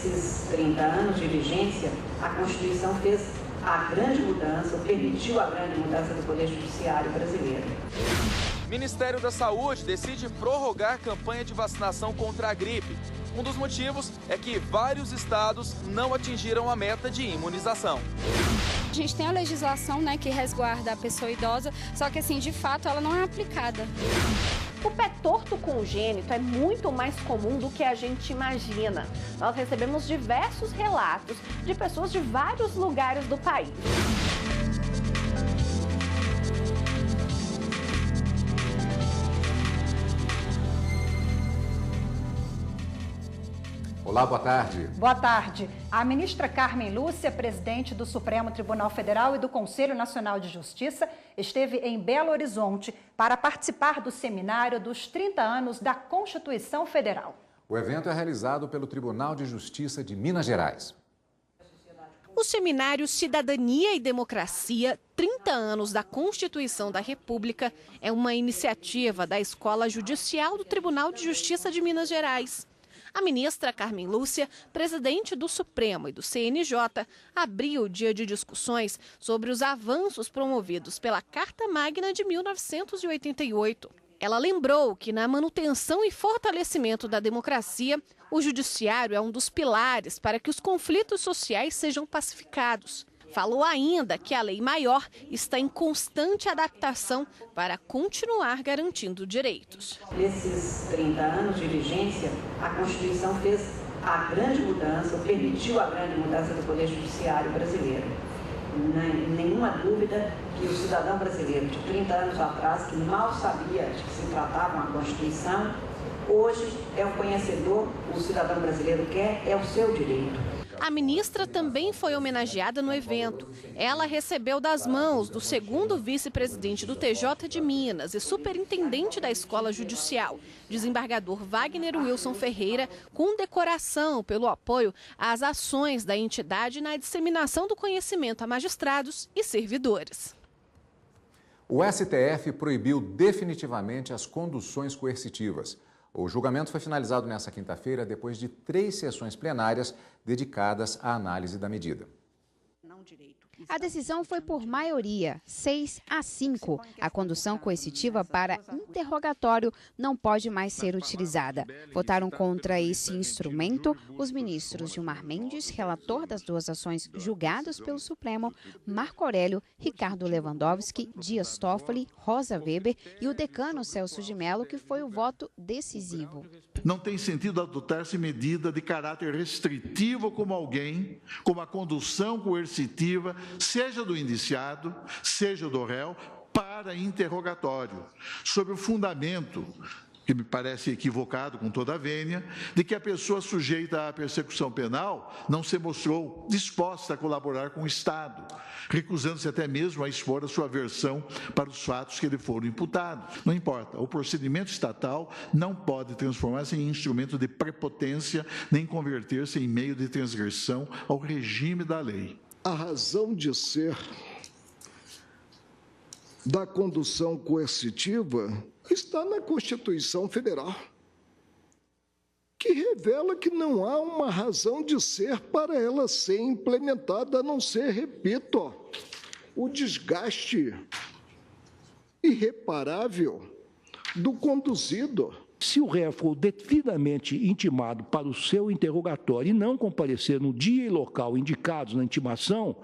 Nesses 30 anos de vigência, a Constituição fez a grande mudança, permitiu a grande mudança do Poder Judiciário brasileiro. O Ministério da Saúde decide prorrogar a campanha de vacinação contra a gripe. Um dos motivos é que vários estados não atingiram a meta de imunização. A gente tem a legislação, né, que resguarda a pessoa idosa, só que assim, de fato, ela não é aplicada. O pé torto congênito é muito mais comum do que a gente imagina. Nós recebemos diversos relatos de pessoas de vários lugares do país. Olá, boa tarde. Boa tarde. A ministra Carmen Lúcia, presidente do Supremo Tribunal Federal e do Conselho Nacional de Justiça, esteve em Belo Horizonte para participar do seminário dos 30 anos da Constituição Federal. O evento é realizado pelo Tribunal de Justiça de Minas Gerais. O seminário Cidadania e Democracia, 30 anos da Constituição da República, é uma iniciativa da Escola Judicial do Tribunal de Justiça de Minas Gerais. A ministra Carmen Lúcia, presidente do Supremo e do CNJ, abriu o dia de discussões sobre os avanços promovidos pela Carta Magna de 1988. Ela lembrou que na manutenção e fortalecimento da democracia, o judiciário é um dos pilares para que os conflitos sociais sejam pacificados. Falou ainda que a lei maior está em constante adaptação para continuar garantindo direitos. Nesses 30 anos de vigência, a Constituição fez a grande mudança, permitiu a grande mudança do Poder Judiciário brasileiro. Nenhuma dúvida que o cidadão brasileiro de 30 anos atrás, que mal sabia de que se tratava uma Constituição, hoje é o conhecedor, o cidadão brasileiro quer, é o seu direito. A ministra também foi homenageada no evento. Ela recebeu das mãos do segundo vice-presidente do TJ de Minas e superintendente da Escola Judicial, desembargador Wagner Wilson Ferreira, condecoração pelo apoio às ações da entidade na disseminação do conhecimento a magistrados e servidores. O STF proibiu definitivamente as conduções coercitivas. O julgamento foi finalizado nesta quinta-feira, depois de 3 sessões plenárias dedicadas à análise da medida. A decisão foi por maioria, 6-5. A condução coercitiva para interrogatório não pode mais ser utilizada. Votaram contra esse instrumento os ministros Gilmar Mendes, relator das 2 ações julgadas pelo Supremo, Marco Aurélio, Ricardo Lewandowski, Dias Toffoli, Rosa Weber e o decano Celso de Mello, que foi o voto decisivo. Não tem sentido adotar-se medida de caráter restritivo como a condução coercitiva, seja do indiciado, seja do réu, para interrogatório, sob o fundamento, que me parece equivocado com toda a vênia, de que a pessoa sujeita à persecução penal não se mostrou disposta a colaborar com o Estado, recusando-se até mesmo a expor a sua versão para os fatos que lhe foram imputados. Não importa, o procedimento estatal não pode transformar-se em instrumento de prepotência, nem converter-se em meio de transgressão ao regime da lei. A razão de ser da condução coercitiva está na Constituição Federal, que revela que não há uma razão de ser para ela ser implementada, a não ser, repito, o desgaste irreparável do conduzido. Se o réu for devidamente intimado para o seu interrogatório e não comparecer no dia e local indicados na intimação,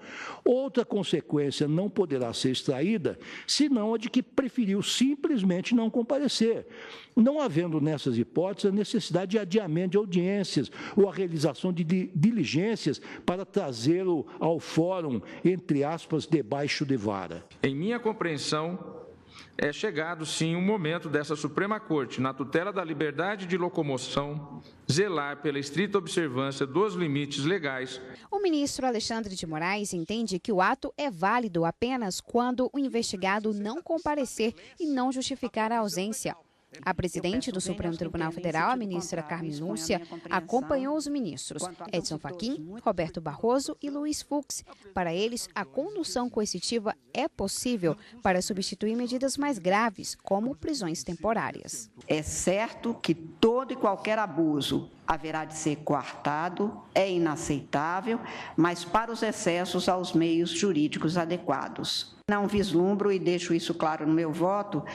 outra consequência não poderá ser extraída, senão a de que preferiu simplesmente não comparecer, não havendo nessas hipóteses a necessidade de adiamento de audiências ou a realização de diligências para trazê-lo ao fórum, entre aspas, debaixo de vara. Em minha compreensão, é chegado, sim, um momento dessa Suprema Corte, na tutela da liberdade de locomoção, zelar pela estrita observância dos limites legais. O ministro Alexandre de Moraes entende que o ato é válido apenas quando o investigado não comparecer e não justificar a ausência. A presidente do Supremo Tribunal Federal, a ministra Carmen Lúcia, acompanhou os ministros Edson Fachin, Roberto Barroso e Luiz Fux. Para eles, a condução coercitiva é possível para substituir medidas mais graves, como prisões temporárias. É certo que todo e qualquer abuso haverá de ser coartado, é inaceitável, mas para os excessos, aos meios jurídicos adequados. Não vislumbro, e deixo isso claro no meu voto,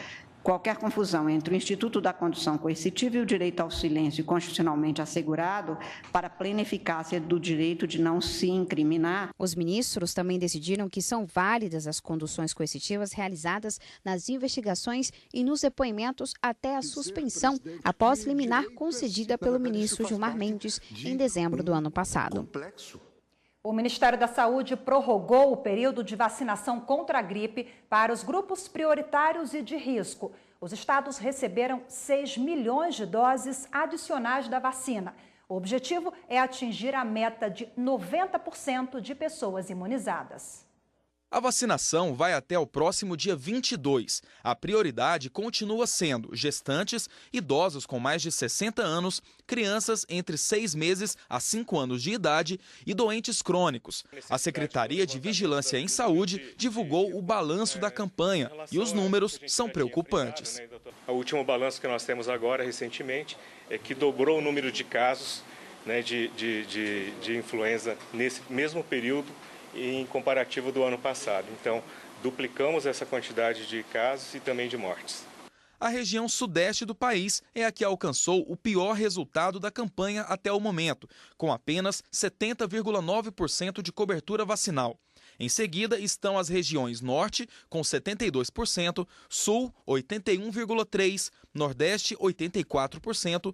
qualquer confusão entre o Instituto da Condução Coercitiva e o direito ao silêncio constitucionalmente assegurado para a plena eficácia do direito de não se incriminar. Os ministros também decidiram que são válidas as conduções coercitivas realizadas nas investigações e nos depoimentos até a suspensão, após liminar concedida pelo ministro Gilmar Mendes em dezembro do ano passado. O Ministério da Saúde prorrogou o período de vacinação contra a gripe para os grupos prioritários e de risco. Os estados receberam 6 milhões de doses adicionais da vacina. O objetivo é atingir a meta de 90% de pessoas imunizadas. A vacinação vai até o próximo dia 22. A prioridade continua sendo gestantes, idosos com mais de 60 anos, crianças entre 6 meses a 5 anos de idade e doentes crônicos. A Secretaria de Vigilância em Saúde divulgou o balanço da campanha e os números são preocupantes. O último balanço que nós temos agora, recentemente, é que dobrou o número de casos de influenza nesse mesmo período em comparativo do ano passado. Então, duplicamos essa quantidade de casos e também de mortes. A região sudeste do país é a que alcançou o pior resultado da campanha até o momento, com apenas 70,9% de cobertura vacinal. Em seguida estão as regiões norte, com 72%, sul, 81,3%, nordeste, 84%,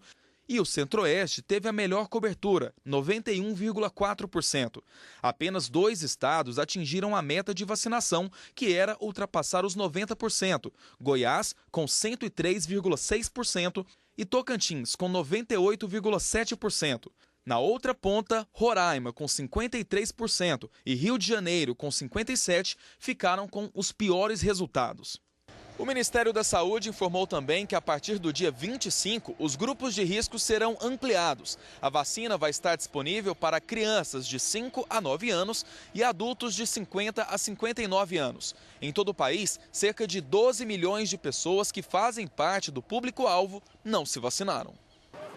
e o centro-oeste teve a melhor cobertura, 91,4%. Apenas 2 estados atingiram a meta de vacinação, que era ultrapassar os 90%. Goiás, com 103,6%, e Tocantins, com 98,7%. Na outra ponta, Roraima, com 53%, e Rio de Janeiro, com 57%, ficaram com os piores resultados. O Ministério da Saúde informou também que a partir do dia 25, os grupos de risco serão ampliados. A vacina vai estar disponível para crianças de 5 a 9 anos e adultos de 50 a 59 anos. Em todo o país, cerca de 12 milhões de pessoas que fazem parte do público-alvo não se vacinaram.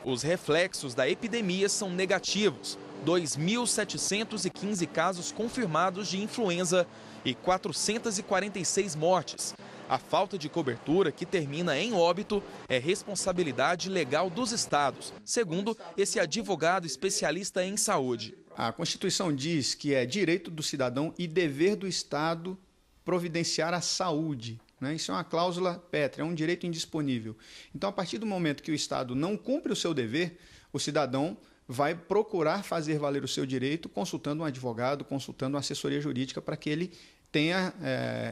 Os reflexos da epidemia são negativos. 2.715 casos confirmados de influenza e 446 mortes. A falta de cobertura, que termina em óbito, é responsabilidade legal dos estados, segundo esse advogado especialista em saúde. A Constituição diz que é direito do cidadão e dever do Estado providenciar a saúde. Isso é uma cláusula pétrea, é um direito indisponível. Então, a partir do momento que o Estado não cumpre o seu dever, o cidadão vai procurar fazer valer o seu direito consultando um advogado, consultando uma assessoria jurídica para que ele tenha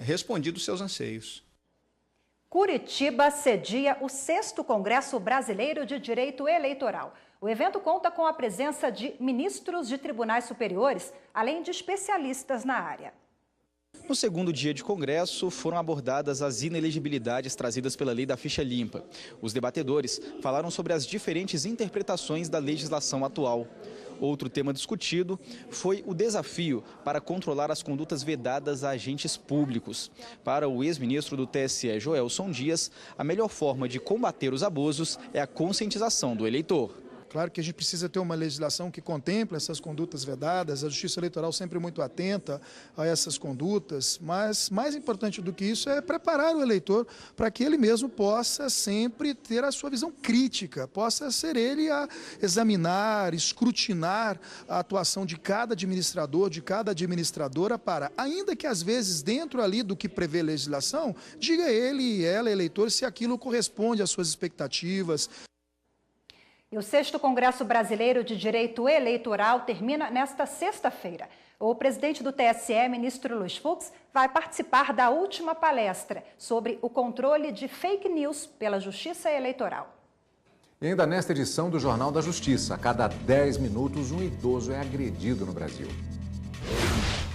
respondido os seus anseios. Curitiba cedia o 6º Congresso Brasileiro de Direito Eleitoral. O evento conta com a presença de ministros de tribunais superiores, além de especialistas na área. No segundo dia de congresso, foram abordadas as inelegibilidades trazidas pela lei da ficha limpa. Os debatedores falaram sobre as diferentes interpretações da legislação atual. Outro tema discutido foi o desafio para controlar as condutas vedadas a agentes públicos. Para o ex-ministro do TSE, Joelson Dias, a melhor forma de combater os abusos é a conscientização do eleitor. Claro que a gente precisa ter uma legislação que contemple essas condutas vedadas, a Justiça Eleitoral sempre muito atenta a essas condutas, mas mais importante do que isso é preparar o eleitor para que ele mesmo possa sempre ter a sua visão crítica, possa ser ele a examinar, escrutinar a atuação de cada administrador, de cada administradora para, ainda que às vezes dentro ali do que prevê a legislação, diga ele e ela, eleitor, se aquilo corresponde às suas expectativas. E o 6º Congresso Brasileiro de Direito Eleitoral termina nesta sexta-feira. O presidente do TSE, ministro Luiz Fux, vai participar da última palestra sobre o controle de fake news pela Justiça Eleitoral. E ainda nesta edição do Jornal da Justiça, a cada 10 minutos um idoso é agredido no Brasil.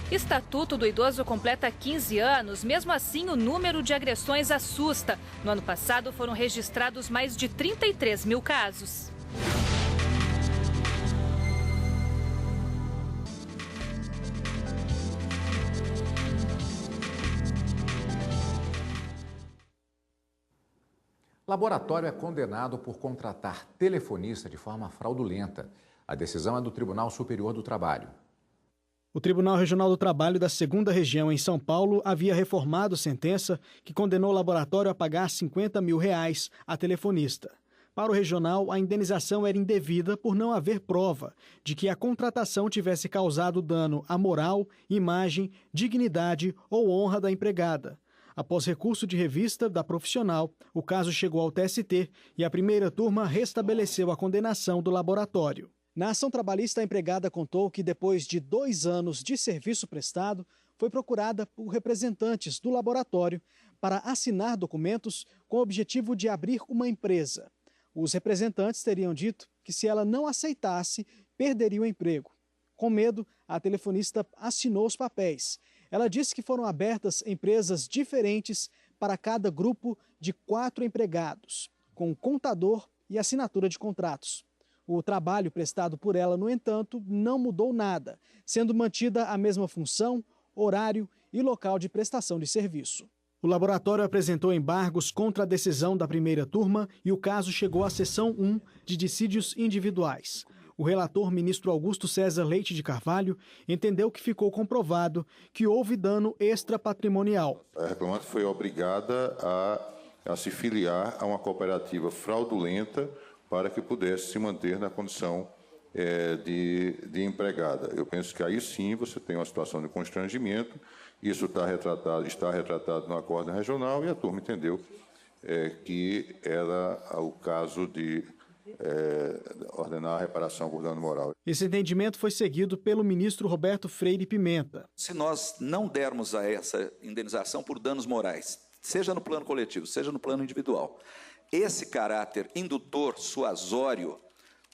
Estatuto do Idoso completa 15 anos, mesmo assim o número de agressões assusta. No ano passado foram registrados mais de 33 mil casos. Laboratório é condenado por contratar telefonista de forma fraudulenta. A decisão é do Tribunal Superior do Trabalho. O Tribunal Regional do Trabalho da 2ª Região em São Paulo havia reformado sentença que condenou o laboratório a pagar R$50 mil a telefonista. Para o regional, a indenização era indevida por não haver prova de que a contratação tivesse causado dano à moral, imagem, dignidade ou honra da empregada. Após recurso de revista da profissional, o caso chegou ao TST e a primeira turma restabeleceu a condenação do laboratório. Na ação trabalhista, a empregada contou que depois de 2 anos de serviço prestado, foi procurada por representantes do laboratório para assinar documentos com o objetivo de abrir uma empresa. Os representantes teriam dito que se ela não aceitasse, perderia o emprego. Com medo, a telefonista assinou os papéis. Ela disse que foram abertas empresas diferentes para cada grupo de 4 empregados, com contador e assinatura de contratos. O trabalho prestado por ela, no entanto, não mudou nada, sendo mantida a mesma função, horário e local de prestação de serviço. O laboratório apresentou embargos contra a decisão da primeira turma e o caso chegou à seção 1 de dissídios individuais. O relator, ministro Augusto César Leite de Carvalho, entendeu que ficou comprovado que houve dano extrapatrimonial. A reclamante foi obrigada a se filiar a uma cooperativa fraudulenta para que pudesse se manter na condição de empregada. Eu penso que aí sim você tem uma situação de constrangimento, isso está retratado no acordo regional e a turma entendeu que era o caso de ordenar a reparação por dano moral. Esse entendimento foi seguido pelo ministro Roberto Freire Pimenta. Se nós não dermos a essa indenização por danos morais, seja no plano coletivo, seja no plano individual, esse caráter indutor, suasório,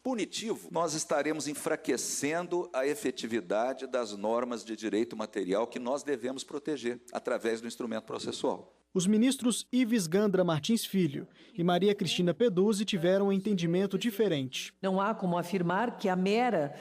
punitivo, nós estaremos enfraquecendo a efetividade das normas de direito material que nós devemos proteger através do instrumento processual. Os ministros Ives Gandra Martins Filho e Maria Cristina Peduzzi tiveram um entendimento diferente. Não há como afirmar que a mera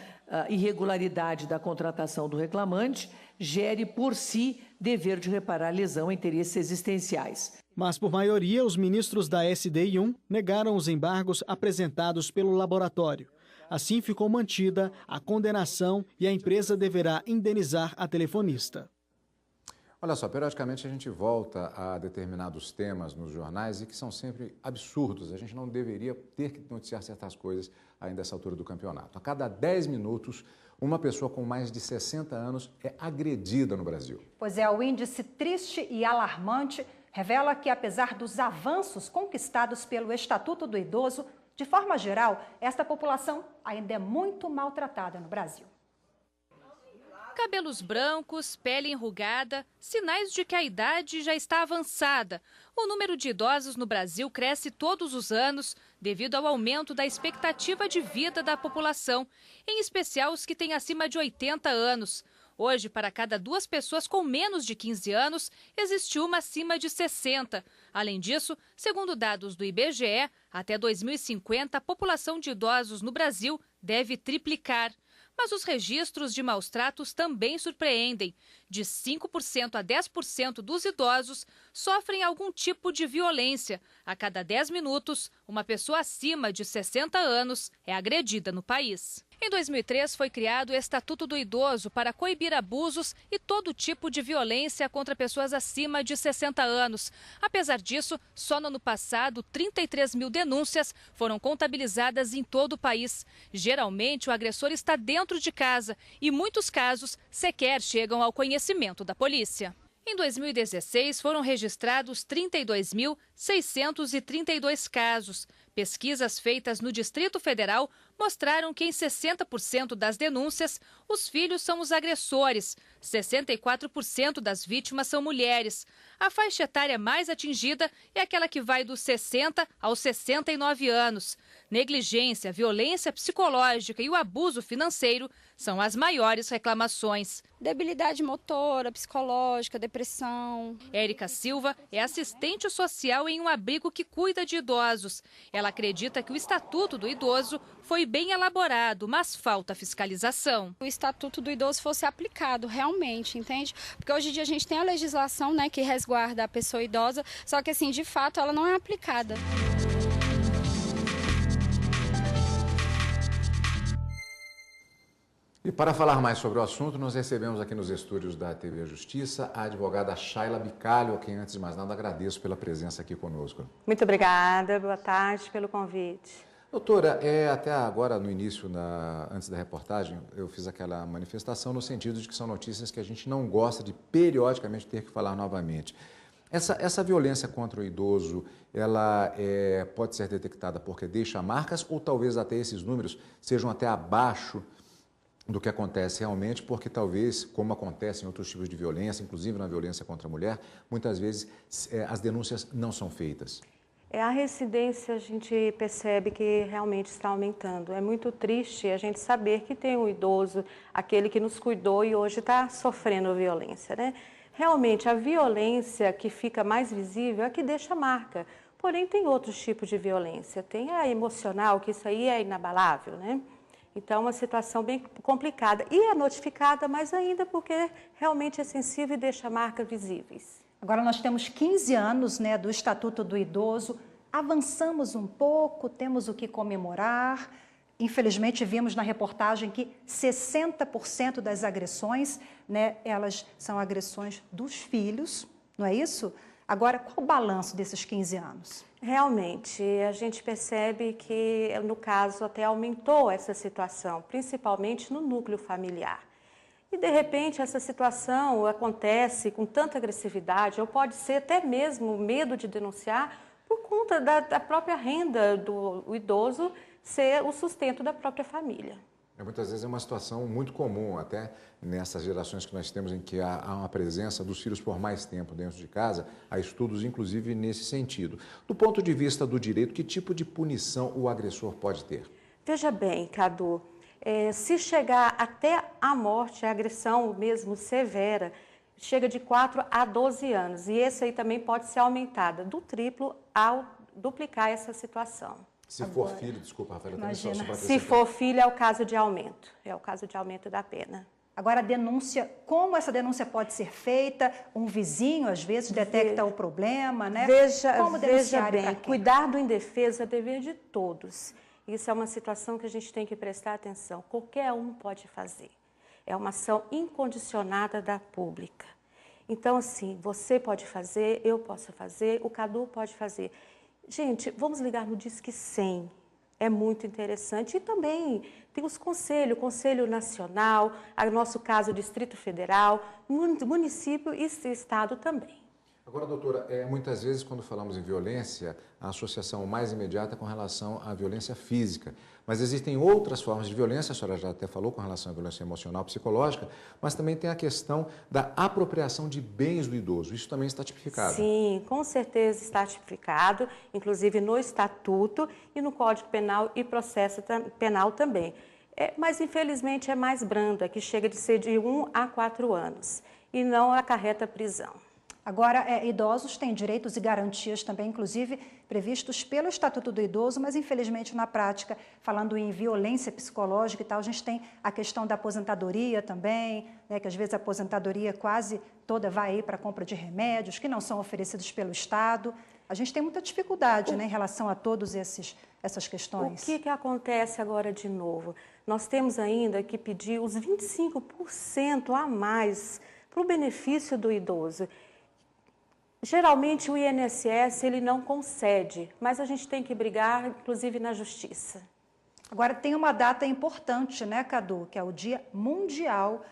irregularidade da contratação do reclamante gere por si dever de reparar lesão em interesses existenciais. Mas, por maioria, os ministros da SDI 1 negaram os embargos apresentados pelo laboratório. Assim, ficou mantida a condenação e a empresa deverá indenizar a telefonista. Olha só, periodicamente a gente volta a determinados temas nos jornais e que são sempre absurdos. A gente não deveria ter que noticiar certas coisas ainda nessa altura do campeonato. A cada 10 minutos, uma pessoa com mais de 60 anos é agredida no Brasil. Pois é, o índice triste e alarmante revela que, apesar dos avanços conquistados pelo Estatuto do Idoso, de forma geral, esta população ainda é muito maltratada no Brasil. Cabelos brancos, pele enrugada, sinais de que a idade já está avançada. O número de idosos no Brasil cresce todos os anos devido ao aumento da expectativa de vida da população, em especial os que têm acima de 80 anos. Hoje, para cada 2 pessoas com menos de 15 anos, existe uma acima de 60. Além disso, segundo dados do IBGE, até 2050 a população de idosos no Brasil deve triplicar. Mas os registros de maus-tratos também surpreendem. De 5% a 10% dos idosos sofrem algum tipo de violência. A cada 10 minutos, uma pessoa acima de 60 anos é agredida no país. Em 2003, foi criado o Estatuto do Idoso para coibir abusos e todo tipo de violência contra pessoas acima de 60 anos. Apesar disso, só no ano passado, 33 mil denúncias foram contabilizadas em todo o país. Geralmente, o agressor está dentro de casa e muitos casos sequer chegam ao conhecimento da polícia. Em 2016, foram registrados 32.632 casos. Pesquisas feitas no Distrito Federal mostraram que em 60% das denúncias, os filhos são os agressores. 64% das vítimas são mulheres. A faixa etária mais atingida é aquela que vai dos 60 aos 69 anos. Negligência, violência psicológica e o abuso financeiro são as maiores reclamações. Debilidade motora, psicológica, depressão. Érica Silva é assistente social em um abrigo que cuida de idosos. Ela acredita que o Estatuto do Idoso foi bem elaborado, mas falta fiscalização. O Estatuto do Idoso fosse aplicado realmente, entende? Porque hoje em dia a gente tem a legislação, né, que resguarda a pessoa idosa, só que assim, de fato, ela não é aplicada. E para falar mais sobre o assunto, nós recebemos aqui nos estúdios da TV Justiça a advogada Shayla Bicalho, a quem, antes de mais nada, agradeço pela presença aqui conosco. Muito obrigada, boa tarde pelo convite. Doutora, até agora, no início, antes da reportagem, eu fiz aquela manifestação no sentido de que são notícias que a gente não gosta de periodicamente ter que falar novamente. Essa violência contra o idoso, ela pode ser detectada porque deixa marcas ou talvez até esses números sejam até abaixo do que acontece realmente, porque talvez, como acontece em outros tipos de violência, inclusive na violência contra a mulher, muitas vezes as denúncias não são feitas. A residência a gente percebe que realmente está aumentando. É muito triste a gente saber que tem um idoso, aquele que nos cuidou e hoje está sofrendo violência, né? Realmente, a violência que fica mais visível é a que deixa marca. Porém, tem outros tipos de violência. Tem a emocional, que isso aí é inabalável, né? Então, é uma situação bem complicada. E é notificada mais ainda porque realmente é sensível e deixa marcas visíveis. Agora nós temos 15 anos, né, do Estatuto do Idoso. Avançamos um pouco, temos o que comemorar. Infelizmente, vimos na reportagem que 60% das agressões, né, elas são agressões dos filhos, não é isso? Agora, qual o balanço desses 15 anos? Realmente, a gente percebe que, no caso, até aumentou essa situação, principalmente no núcleo familiar. E, de repente, essa situação acontece com tanta agressividade, ou pode ser até mesmo medo de denunciar, por conta da própria renda do idoso ser o sustento da própria família. Muitas vezes é uma situação muito comum, até nessas gerações que nós temos, em que há uma presença dos filhos por mais tempo dentro de casa, há estudos, inclusive, nesse sentido. Do ponto de vista do direito, que tipo de punição o agressor pode ter? Veja bem, Cadu, se chegar até a morte, a agressão mesmo severa, chega de 4 a 12 anos. E esse aí também pode ser aumentada do triplo ao duplicar essa situação. Se for filho, desculpa, Rafaela, imagina, se for filho é o caso de aumento, da pena. Agora, a denúncia, como essa denúncia pode ser feita? Um vizinho, às vezes, detecta o problema, né? Veja bem, cuidar do indefeso é dever de todos. Isso é uma situação que a gente tem que prestar atenção. Qualquer um pode fazer. É uma ação incondicionada da pública. Então, assim, você pode fazer, eu posso fazer, o Cadu pode fazer. Gente, vamos ligar no Disque 100, é muito interessante. E também tem os conselhos, Conselho Nacional, no nosso caso, Distrito Federal, município e Estado também. Agora, doutora, muitas vezes quando falamos em violência, a associação mais imediata é com relação à violência física. Mas existem outras formas de violência, a senhora já até falou com relação à violência emocional, psicológica, mas também tem a questão da apropriação de bens do idoso. Isso também está tipificado? Sim, com certeza está tipificado, inclusive no Estatuto e no Código Penal e Processo Penal também. Mas, infelizmente, é mais branda, que chega de ser de 1 a 4 anos e não acarreta prisão. Agora, idosos têm direitos e garantias também, inclusive, previstos pelo Estatuto do Idoso, mas, infelizmente, na prática, falando em violência psicológica e tal, a gente tem a questão da aposentadoria também, né, que às vezes a aposentadoria quase toda vai aí para a compra de remédios que não são oferecidos pelo Estado. A gente tem muita dificuldade, né, em relação a todas essas questões. O que acontece agora de novo? Nós temos ainda que pedir os 25% a mais para o benefício do idoso. Geralmente o INSS ele não concede, mas a gente tem que brigar, inclusive na justiça. Agora tem uma data importante, né, Cadu, que é o Dia Mundial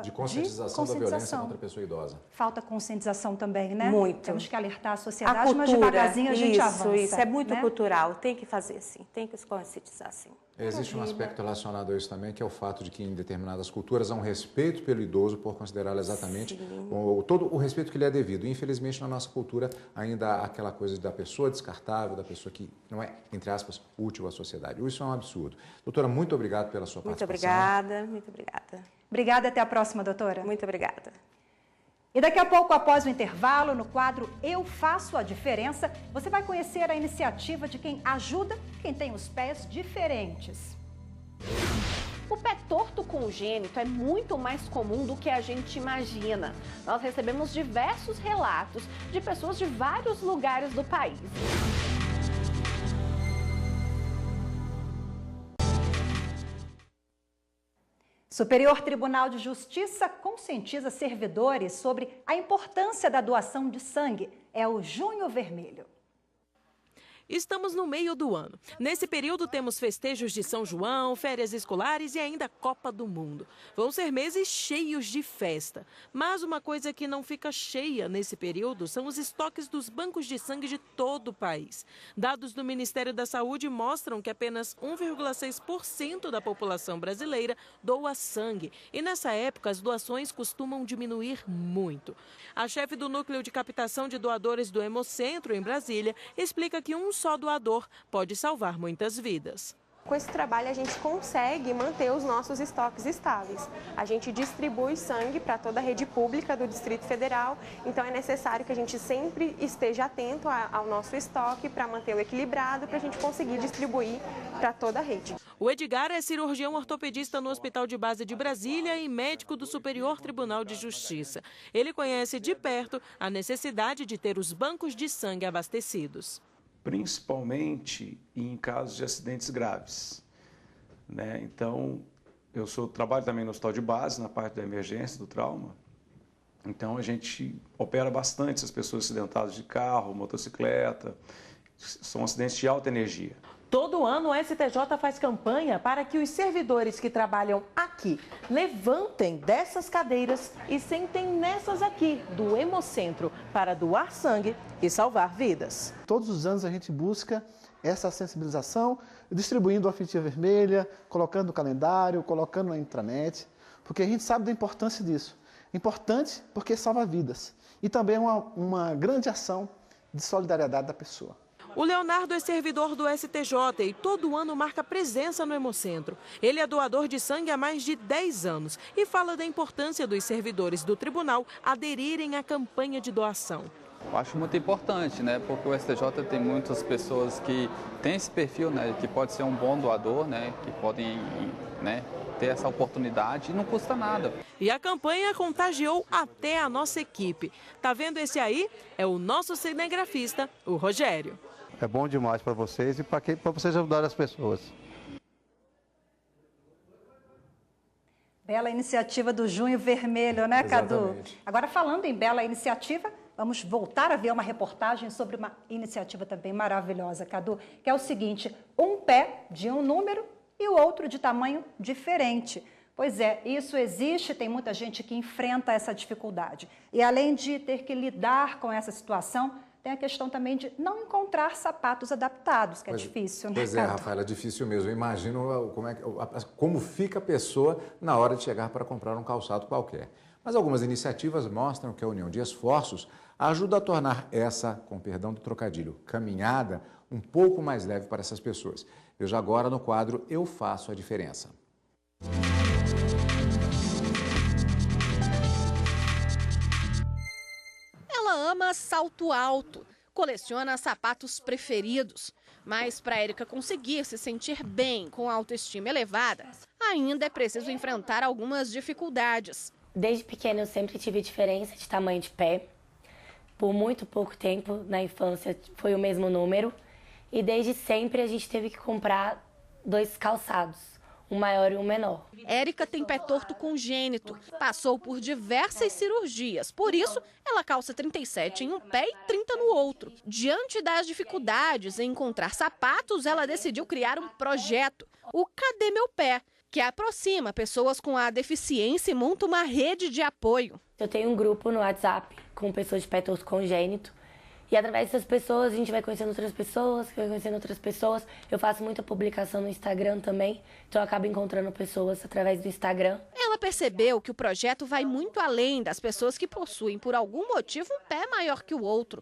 de conscientização da violência contra a pessoa idosa. Falta conscientização também, né? Muito. Temos que alertar a sociedade, mas devagarzinho a gente avança. Isso é muito cultural, tem que fazer sim, tem que se conscientizar sim. Existe um aspecto relacionado a isso também, que é o fato de que em determinadas culturas há um respeito pelo idoso por considerá-lo exatamente todo o respeito que lhe é devido. Infelizmente, na nossa cultura, ainda há aquela coisa da pessoa descartável, da pessoa que não é, entre aspas, útil à sociedade. Isso é um absurdo. Doutora, muito obrigado pela sua participação. Muito obrigada, muito obrigada. Obrigada, até a próxima, doutora. Muito obrigada. E daqui a pouco, após o intervalo, no quadro Eu Faço a Diferença, você vai conhecer a iniciativa de quem ajuda quem tem os pés diferentes. O pé torto congênito é muito mais comum do que a gente imagina. Nós recebemos diversos relatos de pessoas de vários lugares do país. Superior Tribunal de Justiça conscientiza servidores sobre a importância da doação de sangue. É o Junho Vermelho. Estamos no meio do ano. Nesse período temos festejos de São João, férias escolares e ainda Copa do Mundo. Vão ser meses cheios de festa. Mas uma coisa que não fica cheia nesse período são os estoques dos bancos de sangue de todo o país. Dados do Ministério da Saúde mostram que apenas 1,6% da população brasileira doa sangue. E nessa época as doações costumam diminuir muito. A chefe do Núcleo de Captação de Doadores do Hemocentro, em Brasília, explica que um só doador pode salvar muitas vidas. Com esse trabalho, a gente consegue manter os nossos estoques estáveis. A gente distribui sangue para toda a rede pública do Distrito Federal, então é necessário que a gente sempre esteja atento ao nosso estoque para mantê-lo equilibrado, para a gente conseguir distribuir para toda a rede. O Edgar é cirurgião ortopedista no Hospital de Base de Brasília e médico do Superior Tribunal de Justiça. Ele conhece de perto a necessidade de ter os bancos de sangue abastecidos. Principalmente em casos de acidentes graves, né? Então, eu trabalho também no hospital de base, na parte da emergência, do trauma. Então, a gente opera bastante essas pessoas acidentadas de carro, motocicleta, são acidentes de alta energia. Todo ano o STJ faz campanha para que os servidores que trabalham aqui levantem dessas cadeiras e sentem nessas aqui do Hemocentro para doar sangue e salvar vidas. Todos os anos a gente busca essa sensibilização, distribuindo a fitinha vermelha, colocando no calendário, colocando na intranet, porque a gente sabe da importância disso. Importante porque salva vidas e também é uma grande ação de solidariedade da pessoa. O Leonardo é servidor do STJ e todo ano marca presença no Hemocentro. Ele é doador de sangue há mais de 10 anos e fala da importância dos servidores do tribunal aderirem à campanha de doação. Eu acho muito importante, né? Porque o STJ tem muitas pessoas que têm esse perfil, né? Que pode ser um bom doador, né? Que podem, né? Ter essa oportunidade e não custa nada. E a campanha contagiou até a nossa equipe. Tá vendo esse aí? É o nosso cinegrafista, o Rogério. É bom demais para vocês e para vocês ajudarem as pessoas. Bela iniciativa do Junho Vermelho, né, Cadu? Exatamente. Agora, falando em bela iniciativa, vamos voltar a ver uma reportagem sobre uma iniciativa também maravilhosa, Cadu, que é o seguinte: um pé de um número e o outro de tamanho diferente. Pois é, isso existe, tem muita gente que enfrenta essa dificuldade. E além de ter que lidar com essa situação, tem a questão também de não encontrar sapatos adaptados, que é difícil, né? Pois é, Rafaela, é difícil mesmo. Eu imagino como fica a pessoa na hora de chegar para comprar um calçado qualquer. Mas algumas iniciativas mostram que a união de esforços ajuda a tornar essa, com perdão do trocadilho, caminhada um pouco mais leve para essas pessoas. Veja agora no quadro Eu Faço a Diferença. Ela ama salto alto, coleciona sapatos preferidos. Mas para Érica conseguir se sentir bem com a autoestima elevada, ainda é preciso enfrentar algumas dificuldades. Desde pequena eu sempre tive diferença de tamanho de pé. Por muito pouco tempo na infância foi o mesmo número. E desde sempre a gente teve que comprar 2 calçados, um maior e um menor. Érica tem pé torto congênito, passou por diversas cirurgias, por isso ela calça 37 em um pé e 30 no outro. Diante das dificuldades em encontrar sapatos, ela decidiu criar um projeto, o Cadê Meu Pé?, que aproxima pessoas com a deficiência e monta uma rede de apoio. Eu tenho um grupo no WhatsApp com pessoas de pé torto congênito. E através dessas pessoas, a gente vai conhecendo outras pessoas, Eu faço muita publicação no Instagram também, então eu acabo encontrando pessoas através do Instagram. Ela percebeu que o projeto vai muito além das pessoas que possuem, por algum motivo, um pé maior que o outro.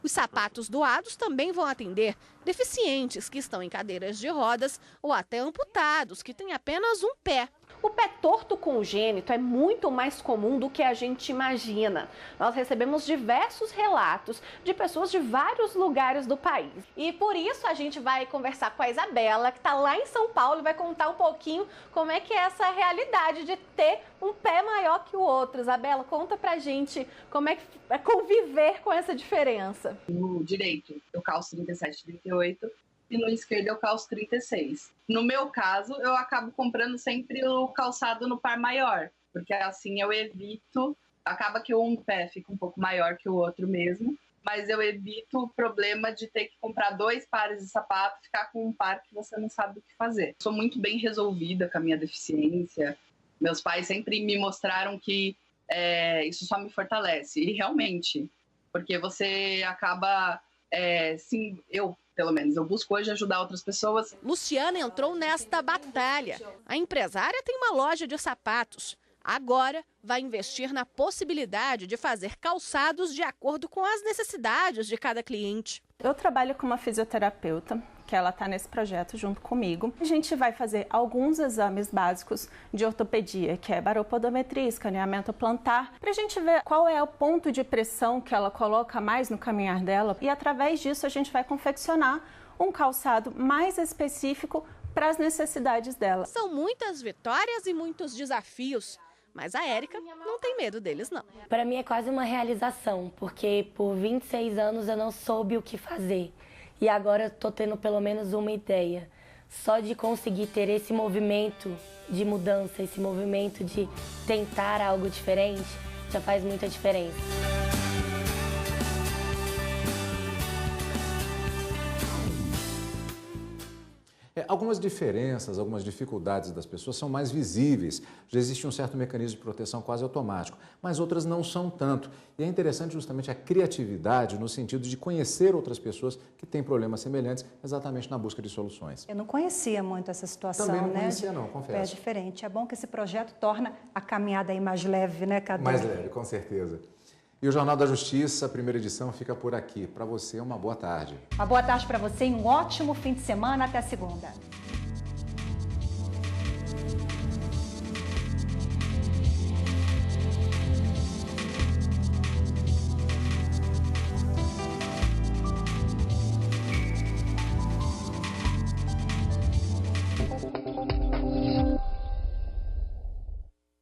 Os sapatos doados também vão atender deficientes que estão em cadeiras de rodas ou até amputados, que têm apenas um pé. O pé torto congênito é muito mais comum do que a gente imagina. Nós recebemos diversos relatos de pessoas de vários lugares do país. E por isso a gente vai conversar com a Isabela, que está lá em São Paulo, e vai contar um pouquinho como é que é essa realidade de ter um pé maior que o outro. Isabela, conta pra gente como é que é conviver com essa diferença. No direito, eu calço 37, 38. E no esquerdo eu calço 36. No meu caso, eu acabo comprando sempre o calçado no par maior, porque assim eu evito, acaba que um pé fica um pouco maior que o outro mesmo, mas eu evito o problema de ter que comprar 2 pares de sapato e ficar com um par que você não sabe o que fazer. Sou muito bem resolvida com a minha deficiência. Meus pais sempre me mostraram que isso só me fortalece, e realmente, porque você acaba, pelo menos, eu busco hoje ajudar outras pessoas. Luciana entrou nesta batalha. A empresária tem uma loja de sapatos. Agora vai investir na possibilidade de fazer calçados de acordo com as necessidades de cada cliente. Eu trabalho com uma fisioterapeuta, que ela está nesse projeto junto comigo. A gente vai fazer alguns exames básicos de ortopedia, que é baropodometria, escaneamento plantar, para a gente ver qual é o ponto de pressão que ela coloca mais no caminhar dela. E através disso a gente vai confeccionar um calçado mais específico para as necessidades dela. São muitas vitórias e muitos desafios, mas a Érica não tem medo deles, não. Para mim é quase uma realização, porque por 26 anos eu não soube o que fazer. E agora eu tô tendo pelo menos uma ideia. Só de conseguir ter esse movimento de mudança, esse movimento de tentar algo diferente, já faz muita diferença. Algumas diferenças, algumas dificuldades das pessoas são mais visíveis. Já existe um certo mecanismo de proteção quase automático, mas outras não são tanto. E é interessante justamente a criatividade no sentido de conhecer outras pessoas que têm problemas semelhantes, exatamente na busca de soluções. Eu não conhecia muito essa situação, Também não né? conhecia não, confesso. É diferente. É bom que esse projeto torna a caminhada aí mais leve, né, Cadu? Mais leve, com certeza. E o Jornal da Justiça, primeira edição, fica por aqui. Para você, uma boa tarde. Uma boa tarde para você e um ótimo fim de semana. Até segunda.